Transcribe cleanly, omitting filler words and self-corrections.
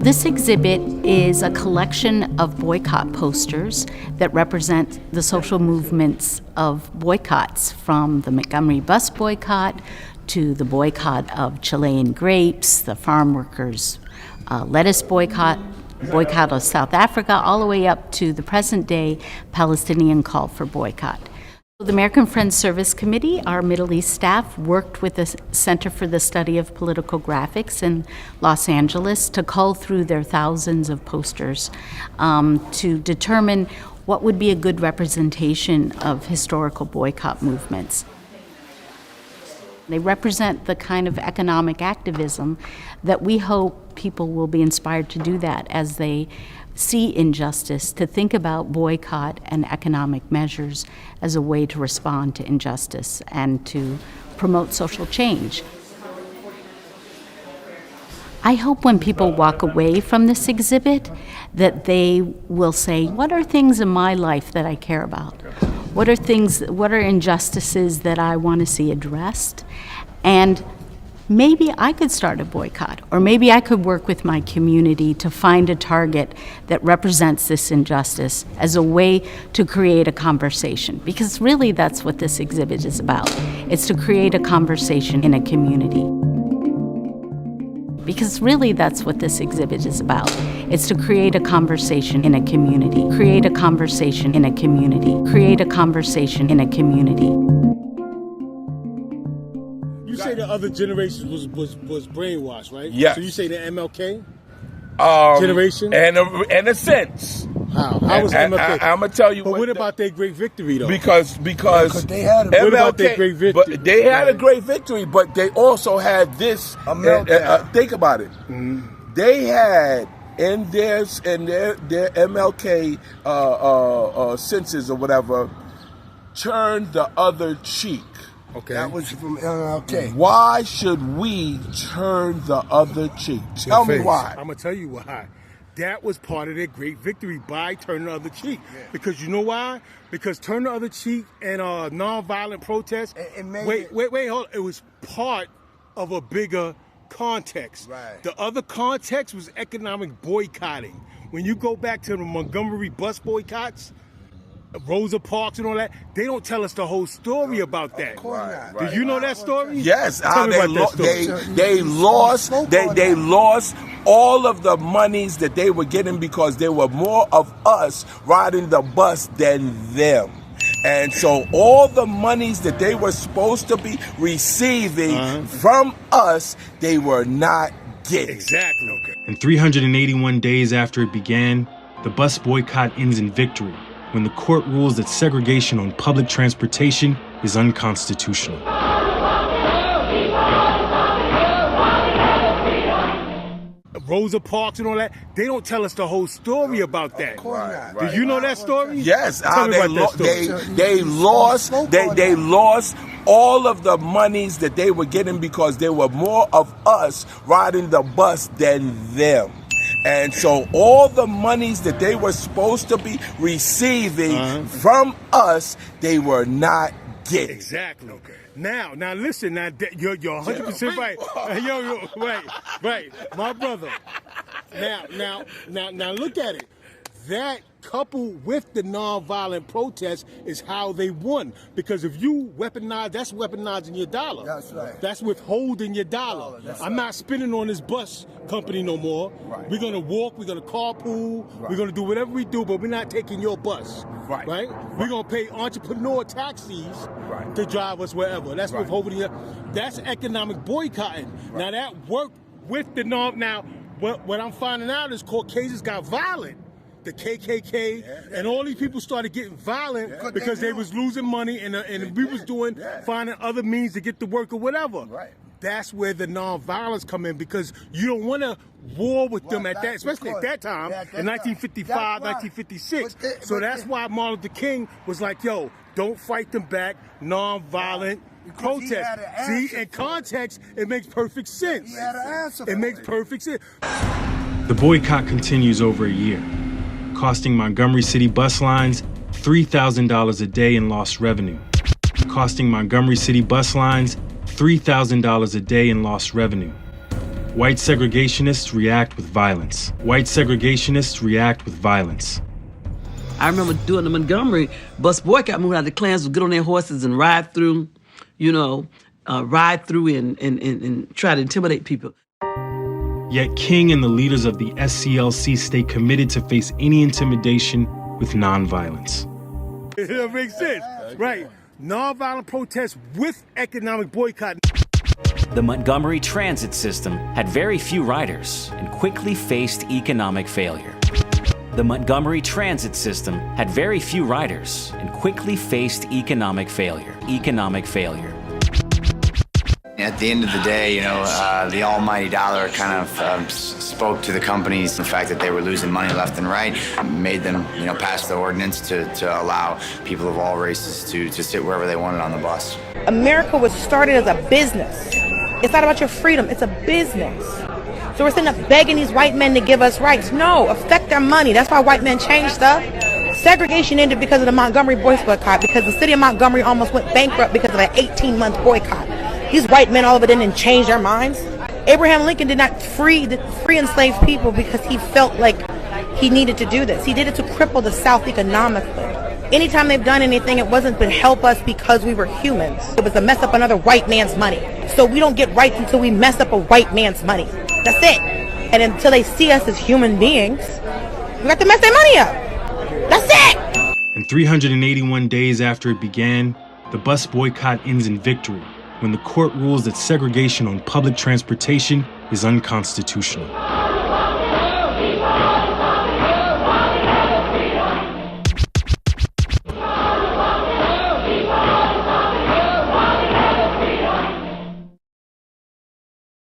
This exhibit is a collection of boycott posters that represent the social movements of boycotts, from the Montgomery bus boycott to the boycott of Chilean grapes, the farm workers' lettuce boycott of South Africa, all the way up to the present day Palestinian call for boycott. The American Friends Service Committee, our Middle East staff, worked with the Center for the Study of Political Graphics in Los Angeles to cull through their thousands of posters to determine what would be a good representation of historical boycott movements. They represent the kind of economic activism that we hope people will be inspired to do that as they see injustice, to think about boycott and economic measures as a way to respond to injustice and to promote social change. I hope when people walk away from this exhibit that they will say, what are things in my life that I care about? What are injustices that I want to see addressed? And maybe I could start a boycott, or maybe I could work with my community to find a target that represents this injustice as a way to create a conversation. Because really that's what this exhibit is about. It's to create a conversation in a community. Because really that's what this exhibit is about. It's to create a conversation in a community. Create a conversation in a community. Create a conversation in a community. You say the other generations was brainwashed, right? Yes. So you say the MLK generation? And in a sense. How was MLK? I'm gonna tell you. But what about their great victory, though? Because they had MLK, what about their great victory? But they had a great victory, but they also had this. Think about it. Mm-hmm. They had in their MLK senses or whatever, turned the other cheek. Okay. That was from MLK. Why should we turn the other cheek? Tell me why. I'm going to tell you why. That was part of their great victory, by turning the other cheek. Yeah. Because you know why? Because turn the other cheek and nonviolent protest. Wait, hold on. It was part of a bigger context. Right. The other context was economic boycotting. When you go back to the Montgomery bus boycotts, Rosa Parks and all that, they don't tell us the whole story about that. Of course not. Did you know that story? Yes. They lost all of the monies that they were getting because there were more of us riding the bus than them. And so all the monies that they were supposed to be receiving from us, they were not getting. Exactly. Okay. And 381 days after it began, the bus boycott ends in victory, when the court rules that segregation on public transportation is unconstitutional. Loza Parks and all that, they don't tell us the whole story about that. Of course not. Did you know that story? Yes, they lost all of the monies that they were getting because there were more of us riding the bus than them. And so all the monies that they were supposed to be receiving from us, they were not getting. Exactly. Okay. Now listen. Now you're 100% right. Right, my brother. Now look at it. That coupled with the nonviolent protest is how they won. Because if you weaponize, that's weaponizing your dollar. That's right. That's withholding your dollar. I'm not spending on this bus company no more. Right. We're gonna walk. We're gonna carpool. Right. We're gonna do whatever we do, but we're not taking your bus. Right. We're gonna pay entrepreneur taxis to drive us wherever. That's withholding your. That's economic boycotting. Now that worked with the Now what I'm finding out is Caucasians got violent. The KKK and all these people started getting violent because they was losing money and we was finding other means to get to work or whatever. Right. That's where the nonviolence come in, because you don't want to war with them at that, especially at that time in 1955, 1956. So that's why Martin Luther King was like, yo, don't fight them back, nonviolent protest. See, in context, it makes perfect sense. He had an answer for it makes perfect sense. The boycott continues over a year, costing Montgomery City bus lines $3,000 a day in lost revenue. Costing Montgomery City bus lines $3,000 a day in lost revenue. White segregationists react with violence. White segregationists react with violence. I remember doing the Montgomery bus boycott movement. The Klans would get on their horses and ride through, and try to intimidate people. Yet King and the leaders of the SCLC stay committed to face any intimidation with nonviolence. It makes sense, right? Nonviolent protest with economic boycott. The Montgomery transit system had very few riders and quickly faced economic failure. The Montgomery transit system had very few riders and quickly faced economic failure. At the end of the day, the almighty dollar kind of spoke to the companies. The fact that they were losing money left and right made them, pass the ordinance to allow people of all races to sit wherever they wanted on the bus. America was started as a business. It's not about your freedom, it's a business. So we're sitting up begging these white men to give us rights. No, affect their money. That's why white men change stuff. Segregation ended because of the Montgomery boycott, because the city of Montgomery almost went bankrupt because of an 18-month boycott. These white men all of a sudden didn't change their minds. Abraham Lincoln did not free enslaved people because he felt like he needed to do this. He did it to cripple the South economically. Anytime they've done anything, it wasn't to help us because we were humans. It was to mess up another white man's money. So we don't get rights until we mess up a white man's money. That's it. And until they see us as human beings, we got to mess their money up. That's it. And 381 days after it began, the bus boycott ends in victory when the court rules that segregation on public transportation is unconstitutional.